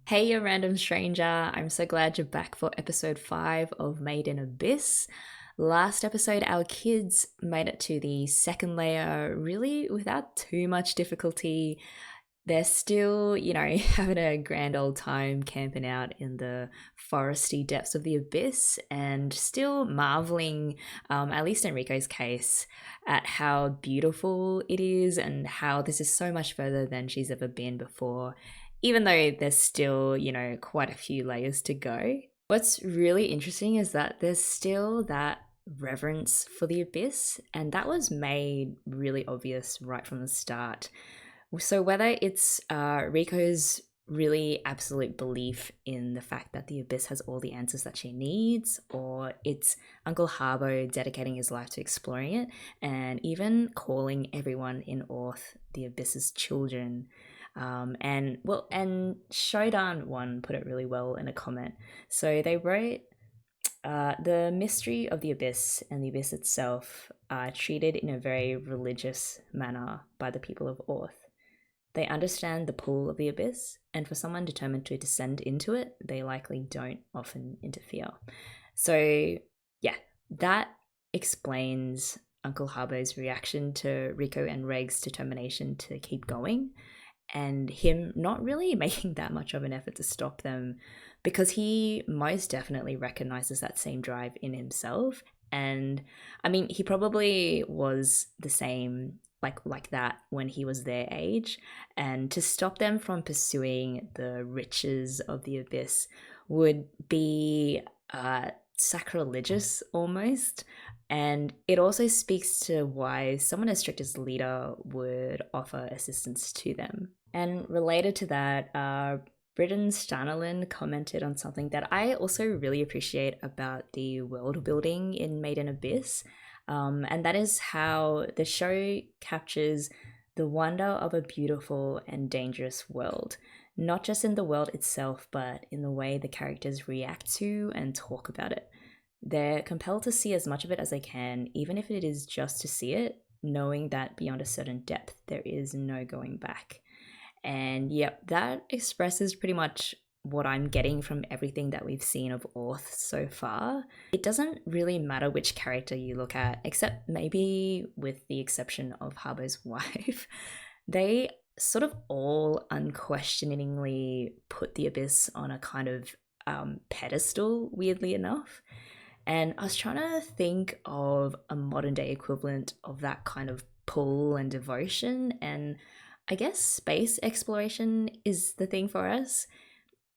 Hey, you random stranger. I'm so glad you're back for episode 5 of Made in Abyss. Last episode, our kids made it to the second layer really without too much difficulty. They're still, having a grand old time camping out in the foresty depths of the abyss and still marveling, at least in Rico's case, at how beautiful it is and how this is so much further than she's ever been before, even though there's still, quite a few layers to go. What's really interesting is that there's still that reverence for the abyss, and that was made really obvious right from the start. So whether it's Rico's really absolute belief in the fact that the abyss has all the answers that she needs, or it's Uncle Harbo dedicating his life to exploring it, and even calling everyone in Orth the abyss's children. And Shodan one put it really well in a comment. So they wrote, the mystery of the abyss and the abyss itself are treated in a very religious manner by the people of Orth. They understand the pull of the abyss, and for someone determined to descend into it, they likely don't often interfere. So, yeah, that explains Uncle Harbo's reaction to Rico and Reg's determination to keep going, and him not really making that much of an effort to stop them, because he most definitely recognizes that same drive in himself. And I mean, he probably was the same like that when he was their age, and to stop them from pursuing the riches of the abyss would be sacrilegious almost. And it also speaks to why someone as strict as Lita would offer assistance to them. And related to that, Britain's Stanaland commented on something that I also really appreciate about the world building in Made in Abyss, and that is how the show captures the wonder of a beautiful and dangerous world, not just in the world itself, but in the way the characters react to and talk about it. They're compelled to see as much of it as they can, even if it is just to see it, knowing that beyond a certain depth, there is no going back. And yep, that expresses pretty much what I'm getting from everything that we've seen of Orth so far. It doesn't really matter which character you look at, except maybe with the exception of Harbo's wife. They sort of all unquestioningly put the abyss on a kind of pedestal, weirdly enough. And I was trying to think of a modern day equivalent of that kind of pull and devotion, and I guess space exploration is the thing for us.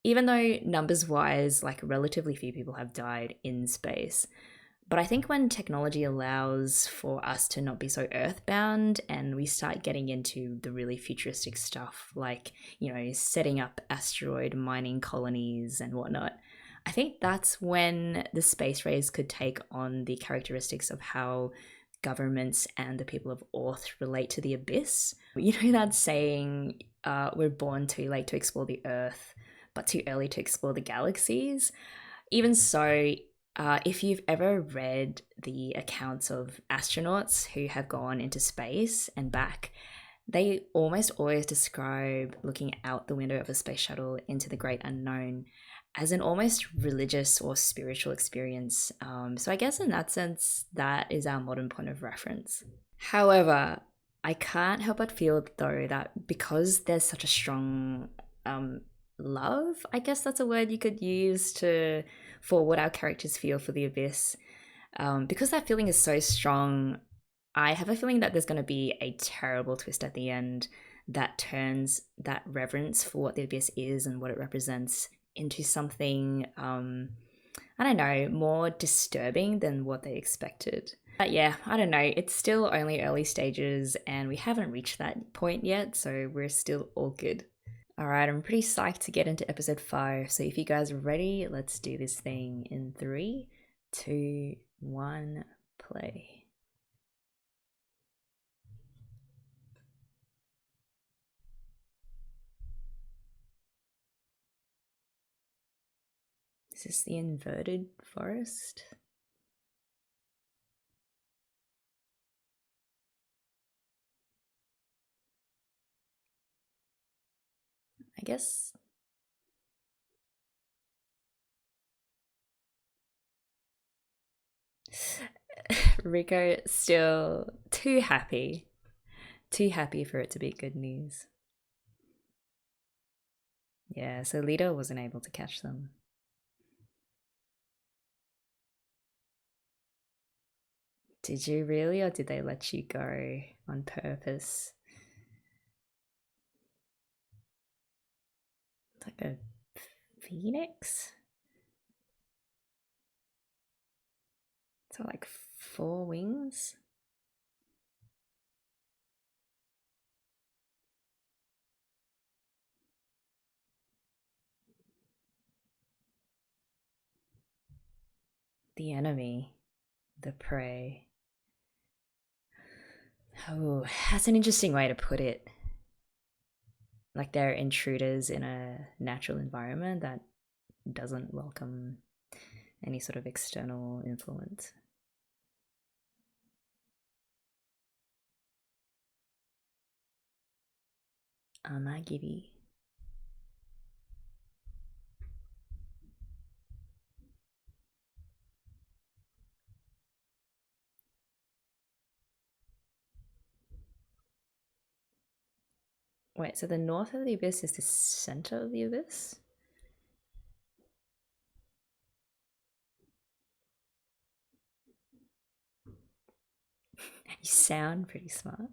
Even though numbers wise, like relatively few people have died in space. But I think when technology allows for us to not be so earthbound and we start getting into the really futuristic stuff, like, setting up asteroid mining colonies and whatnot, I think that's when the space race could take on the characteristics of how governments and the people of Orth relate to the abyss. You know that saying, we're born too late to explore the Earth, but too early to explore the galaxies? Even so, if you've ever read the accounts of astronauts who have gone into space and back, they almost always describe looking out the window of a space shuttle into the great unknown as an almost religious or spiritual experience. So I guess in that sense, that is our modern point of reference. However, I can't help but feel though that because there's such a strong love, I guess that's a word you could use to for what our characters feel for the abyss. Because that feeling is so strong, I have a feeling that there's going to be a terrible twist at the end that turns that reverence for what the abyss is and what it represents into something, I don't know, more disturbing than what they expected. But yeah, I don't know, it's still only early stages and we haven't reached that point yet, so we're still all good. Alright, I'm pretty psyched to get into episode 5, so if you guys are ready, let's do this thing in 3, 2, 1, play. Is this the inverted forest? I guess Rico still too happy. Too happy for it to be good news. Yeah, so Lita wasn't able to catch them. Did you really, or did they let you go on purpose? It's like a phoenix? It's got like 4 wings. The enemy, the prey. Oh, that's an interesting way to put it. Like they're intruders in a natural environment that doesn't welcome any sort of external influence. Amagiri. Wait, so the north of the abyss is the center of the abyss? You sound pretty smart.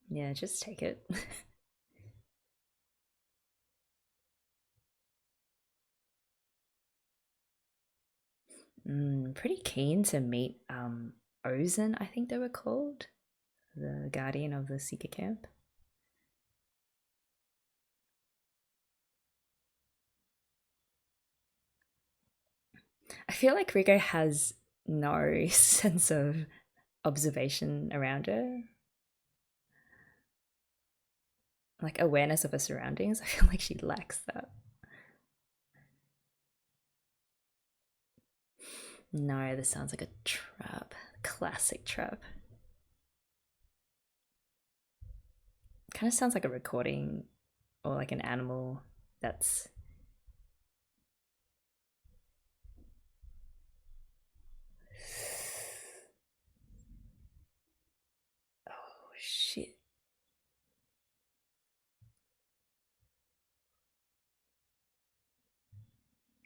Yeah, just take it. Pretty keen to meet Ozen, I think they were called, the guardian of the Seeker camp. I feel like Rico has no sense of observation around her. Like awareness of her surroundings. I feel like she lacks that. No, this sounds like a trap. Classic trap. Kind of sounds like a recording or like an animal that's. Oh shit.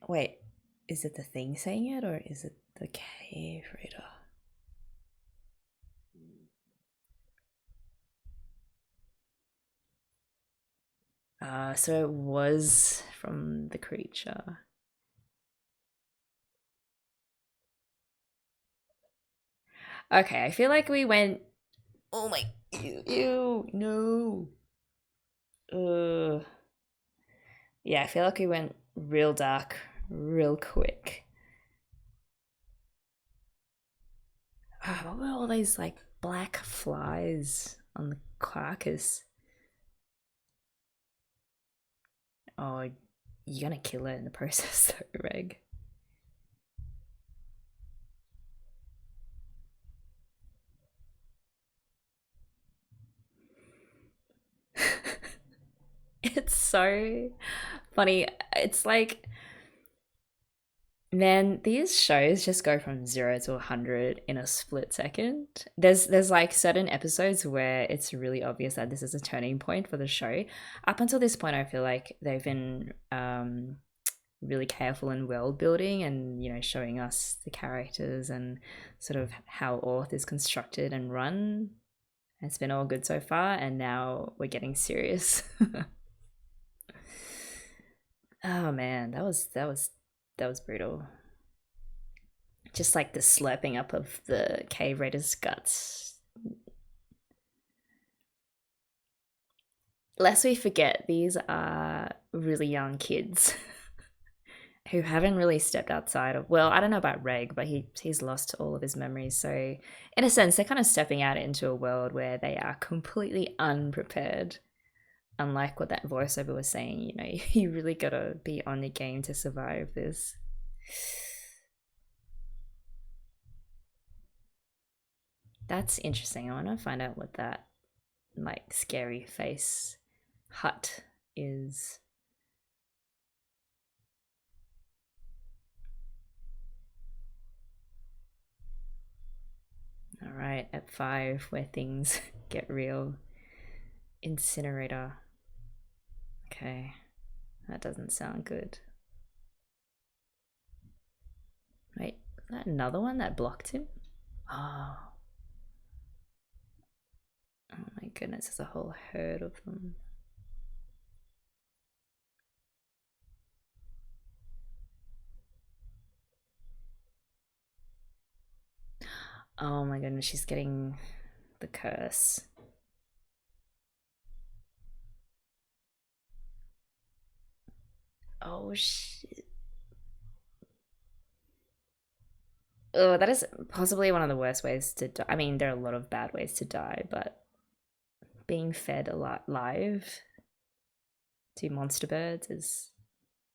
Wait, is it the thing saying it or is it the cave reader? So it was from the creature. Okay, I feel like we went. Oh my. Ew, no. Yeah, I feel like we went real dark real quick. What were all these like black flies on the carcass? Oh, you're gonna kill it in the process though, Reg. It's so funny. It's like, man, these shows just go from 0 to 100 in a split second. There's like certain episodes where it's really obvious that this is a turning point for the show. Up until this point, I feel like they've been really careful in world building and showing us the characters and sort of how Orth is constructed and run. It's been all good so far, and now we're getting serious. Oh man, that was brutal. Just like the slurping up of the cave raiders' guts. Lest we forget, these are really young kids who haven't really stepped outside of. Well, I don't know about Reg, but he's lost all of his memories. So, in a sense, they're kind of stepping out into a world where they are completely unprepared. Unlike what that voiceover was saying, you really gotta be on the game to survive this. That's interesting. I want to find out what that like scary face hut is. 5 where things get real. Incinerator. Okay, that doesn't sound good. Wait, is that another one that blocked him? Oh. Oh my goodness, there's a whole herd of them. Oh my goodness, she's getting the curse. Oh shit. Oh, that is possibly one of the worst ways to die. I mean, there are a lot of bad ways to die, but being fed live to monster birds is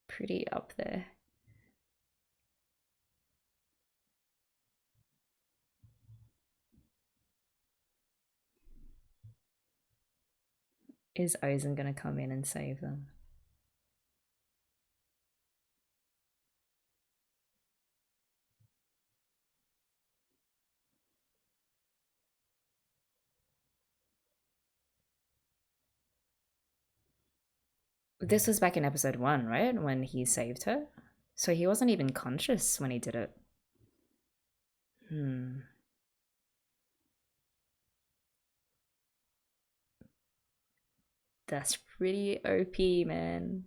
pretty up there. Is Ozen gonna come in and save them? This was back in episode 1, right? When he saved her? So he wasn't even conscious when he did it. That's pretty OP, man.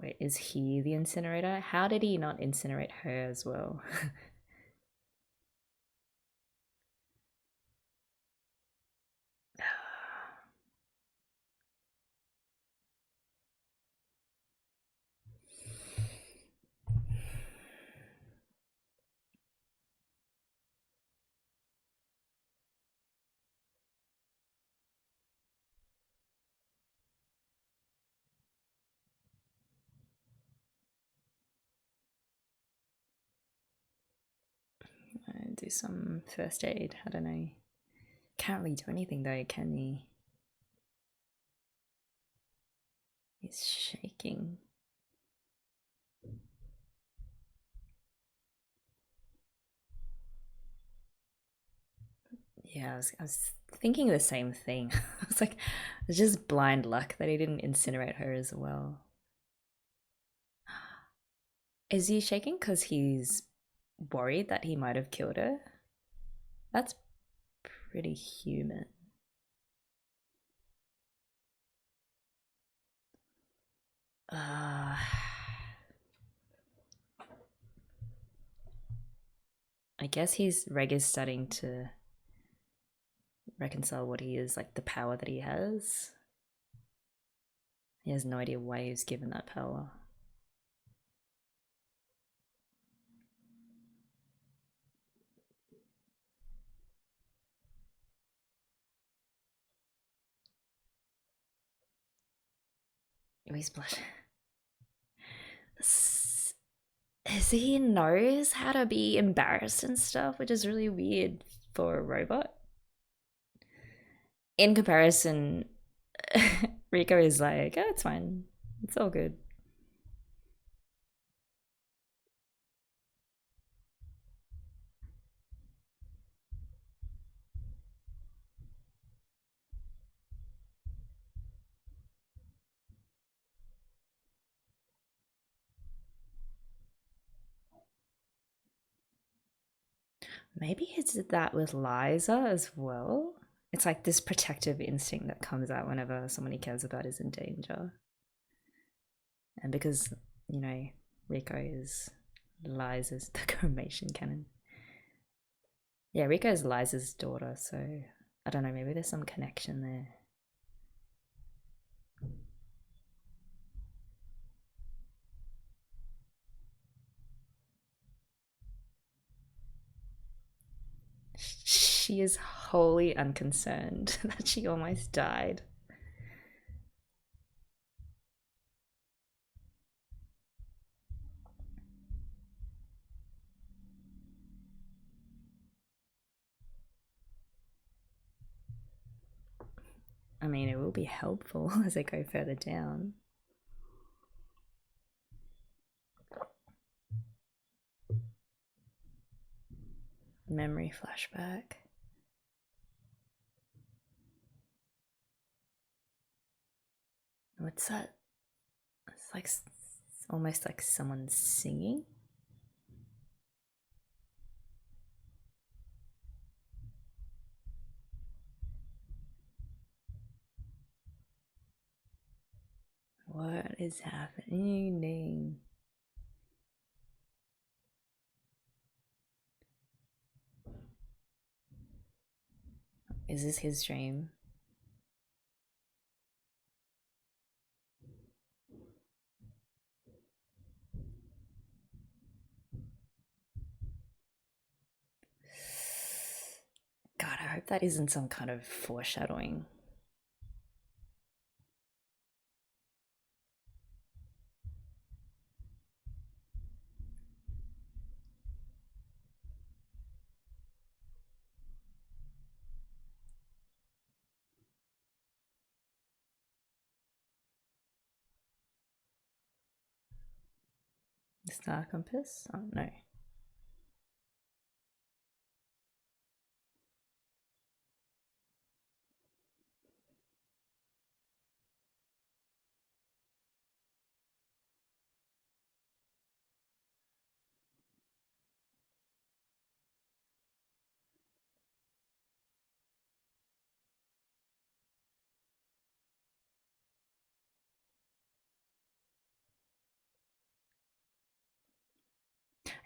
Wait, is he the incinerator? How did he not incinerate her as well? Do some first aid. I don't know. Can't really do anything though, can he? He's shaking. Yeah, I was thinking the same thing. I was like, it's just blind luck that he didn't incinerate her as well. Is he shaking because he's worried that he might have killed her? That's pretty human. I guess Reg is starting to reconcile what he is, like the power that he has. He has no idea why he was given that power. Oh, he's blushing. He knows how to be embarrassed and stuff, which is really weird for a robot. In comparison, Rico is like, oh, it's fine. It's all good. Maybe he did that with Liza as well. It's like this protective instinct that comes out whenever someone he cares about is in danger. And because, you know, Rico is Liza's the cremation cannon. Yeah, Rico is Liza's daughter, so I don't know, maybe there's some connection there. She is wholly unconcerned that she almost died. I mean, it will be helpful as they go further down. Memory flashback. What's that? It's like almost like someone singing. What is happening? Is this his dream? God, I hope that isn't some kind of foreshadowing. The star compass? Oh no.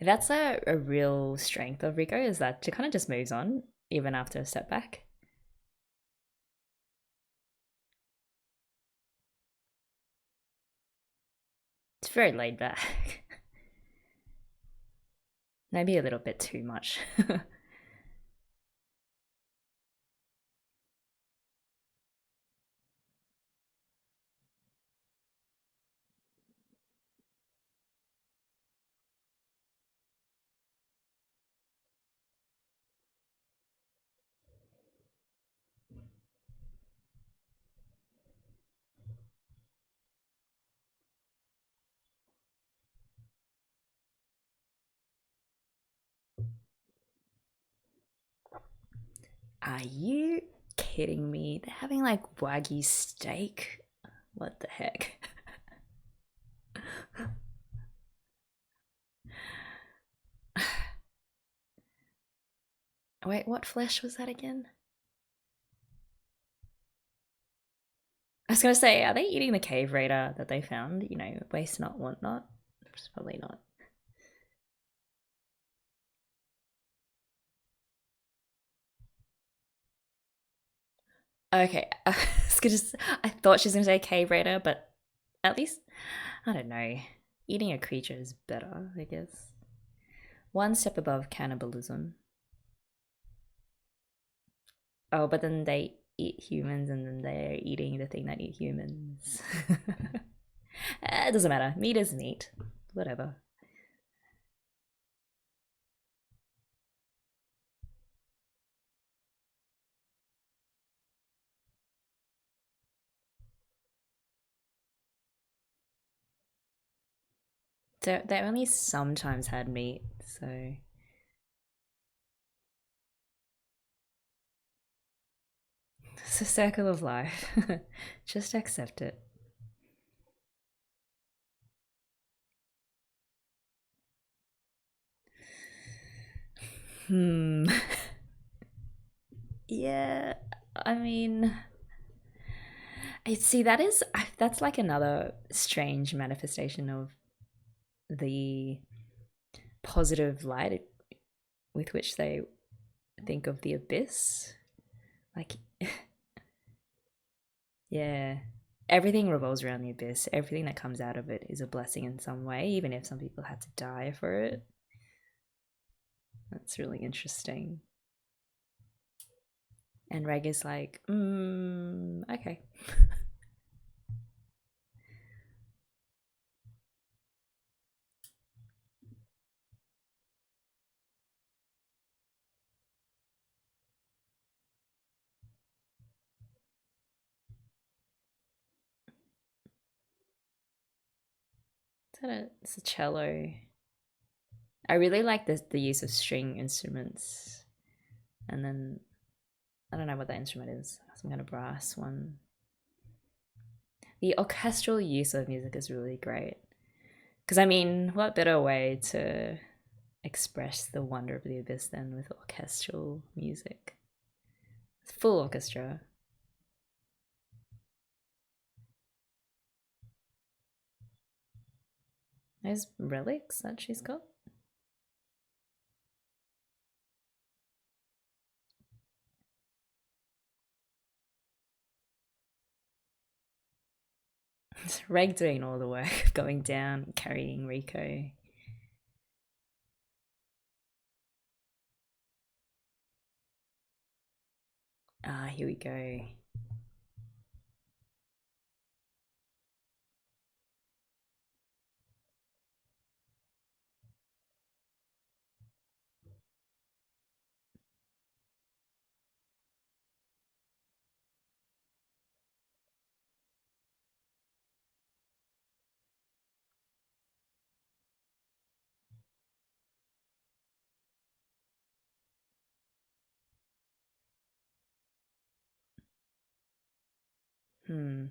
That's a real strength of Rico, is that she kind of just moves on even after a setback. It's very laid back. Maybe a little bit too much. Are you kidding me? They're having like Wagyu steak? What the heck? Wait, what flesh was that again? I was gonna say, are they eating the cave raider that they found? You know, waste not, want not? It's probably not. Okay, I thought she was gonna say cave raider, but at least, I don't know. Eating a creature is better, I guess. One step above cannibalism. Oh, but then they eat humans and then they're eating the thing that eat humans. It doesn't matter. Meat is meat. Whatever. So they only sometimes had meat, so it's a circle of life. Just accept it. Hmm. Yeah, I mean, see, that's like another strange manifestation of the positive light with which they think of the abyss. Like, yeah, everything revolves around the abyss. Everything that comes out of it is a blessing in some way, even if some people had to die for it. That's really interesting. And Reg is like, okay. It's a cello. I really like the use of string instruments, and then I don't know what that instrument is. Some kind of brass one. The orchestral use of music is really great. Because I mean, what better way to express the wonder of the abyss than with orchestral music? It's full orchestra. There's relics that she's got. It's Reg doing all the work, going down, carrying Rico. Ah, here we go. Hmm.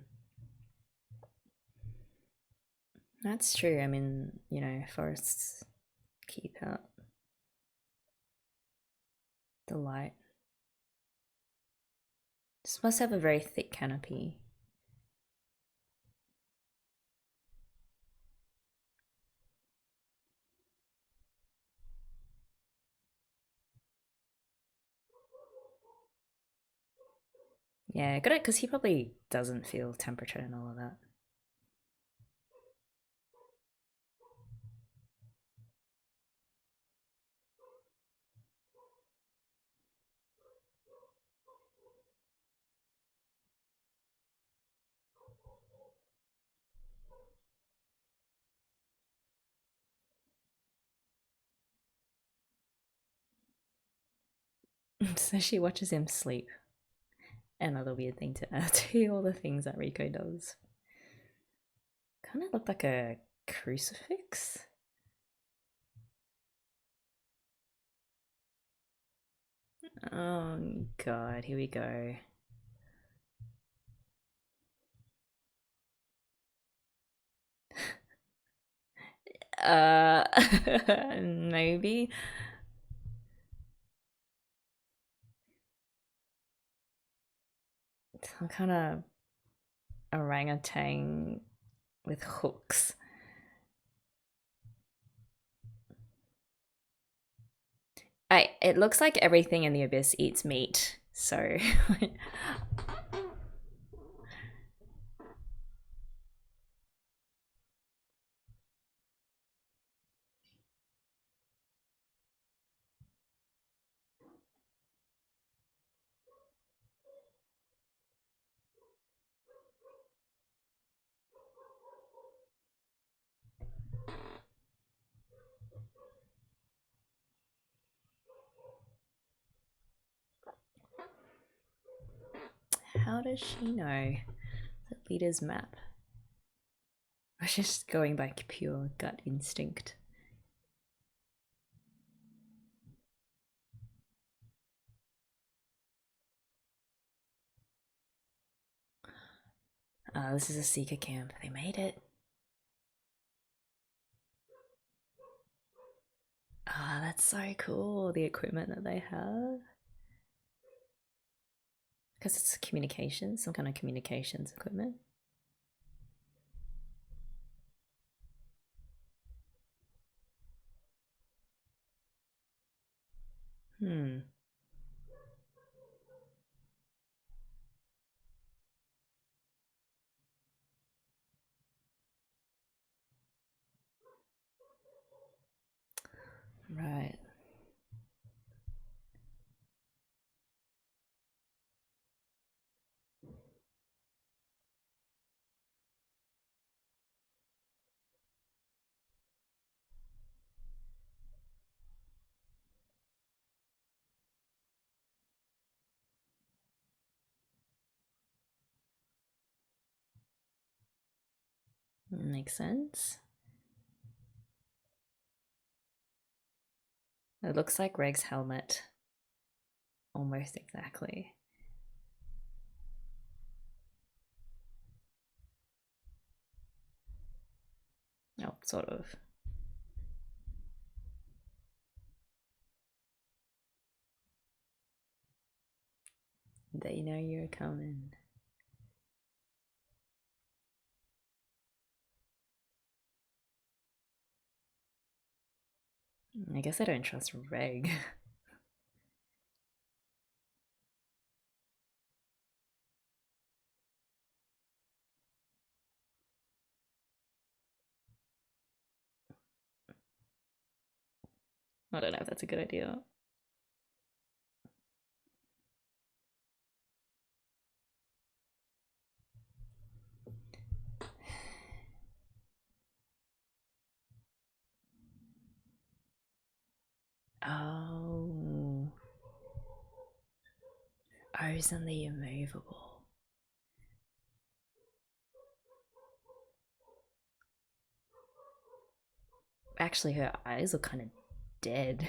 That's true. I mean, forests keep out the light. This must have a very thick canopy. Yeah, got it, because he probably doesn't feel temperature and all of that. So she watches him sleep. Another weird thing to add to all the things that Rico does. Kind of looked like a crucifix. Oh god, here we go. Uh, maybe. Some kind of orangutan with hooks. It looks like everything in the abyss eats meat, so how does she know the leader's map? I was just going by pure gut instinct. This is a seeker camp. They made it. That's so cool. The equipment that they have. Because it's communications, some kind of communications equipment. Hmm. Right. Makes sense. It looks like Reg's helmet. Almost exactly. Oh, sort of. They know you're coming. I guess I don't trust Reg. I don't know if that's a good idea. Oh. Ozen the immovable. Actually, her eyes look kind of dead.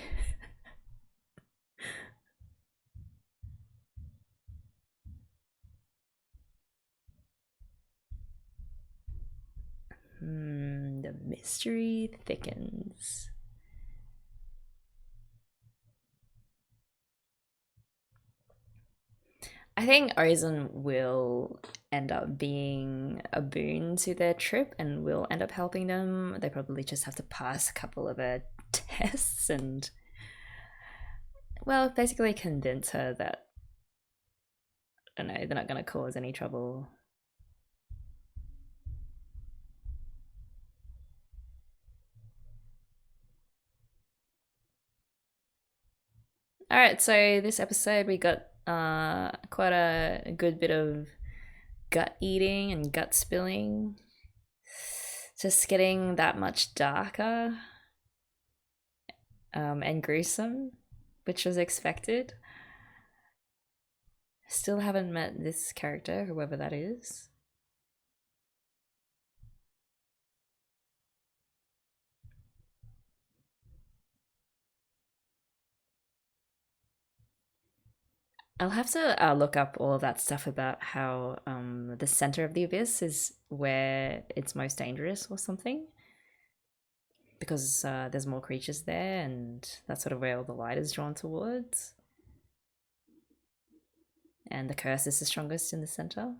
The mystery thickens. I think Ozen will end up being a boon to their trip and will end up helping them. They probably just have to pass a couple of tests and, well, basically convince her that, I don't know, they're not going to cause any trouble. All right, so this episode we got quite a good bit of gut eating and gut spilling. Just getting that much darker and gruesome, which was expected. Still haven't met this character, whoever that is. I'll have to look up all of that stuff about how the center of the abyss is where it's most dangerous or something. Because there's more creatures there, and that's sort of where all the light is drawn towards. And the curse is the strongest in the center.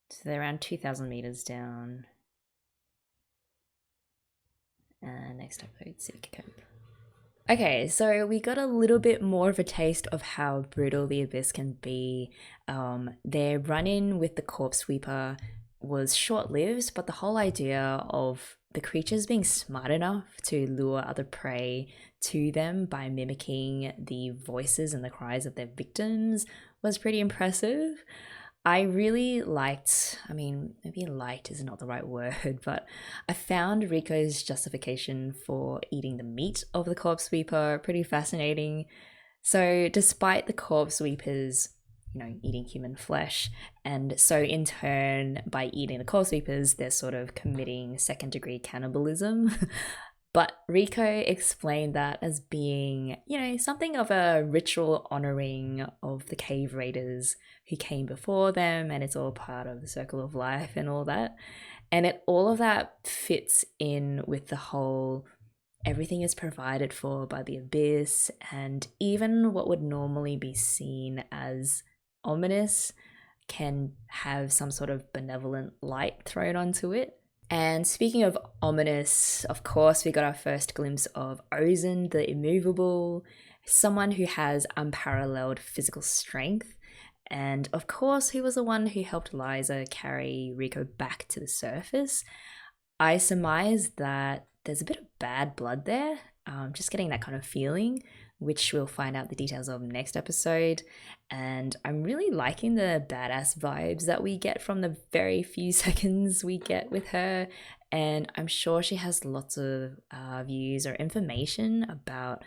So they're around 2,000 meters down. Next up, Civic Camp. Okay, so we got a little bit more of a taste of how brutal the Abyss can be. Their run-in with the Corpse Sweeper was short-lived, but the whole idea of the creatures being smart enough to lure other prey to them by mimicking the voices and the cries of their victims was pretty impressive. I really liked, I mean, maybe liked is not the right word, but I found Rico's justification for eating the meat of the Corpse Sweeper pretty fascinating. So, despite the Corpse Sweepers, eating human flesh, and so in turn, by eating the Corpse Sweepers, they're sort of committing second-degree cannibalism. But Rico explained that as being, something of a ritual honoring of the cave raiders who came before them, and it's all part of the circle of life and all that. And all of that fits in with the whole everything is provided for by the abyss, and even what would normally be seen as ominous can have some sort of benevolent light thrown onto it. And speaking of ominous, of course, we got our first glimpse of Ozen, the immovable, someone who has unparalleled physical strength. And of course, he was the one who helped Liza carry Rico back to the surface. I surmise that there's a bit of bad blood there, just getting that kind of feeling, which we'll find out the details of next episode. And I'm really liking the badass vibes that we get from the very few seconds we get with her. And I'm sure she has lots of views or information about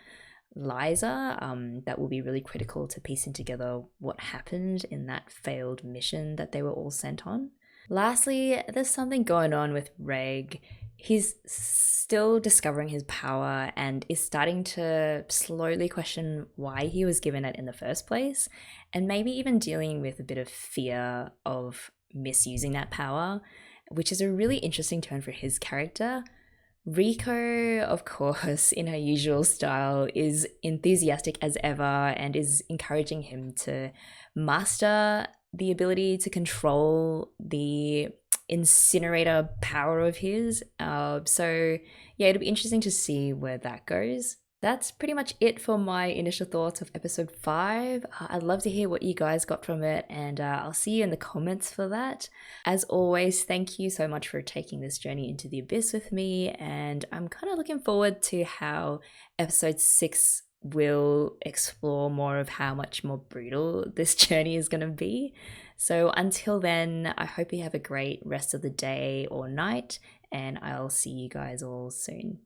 Liza that will be really critical to piecing together what happened in that failed mission that they were all sent on. Lastly, there's something going on with Reg. he's still discovering his power and is starting to slowly question why he was given it in the first place, and maybe even dealing with a bit of fear of misusing that power, which is a really interesting turn for his character. Rico, of course, in her usual style, is enthusiastic as ever and is encouraging him to master the ability to control the incinerator power of his. So, yeah, it'll be interesting to see where that goes. That's pretty much it for my initial thoughts of episode 5. I'd love to hear what you guys got from it, and I'll see you in the comments for that. As always, thank you so much for taking this journey into the abyss with me, and I'm kind of looking forward to how episode 6 will explore more of how much more brutal this journey is going to be. So until then, I hope you have a great rest of the day or night, and I'll see you guys all soon.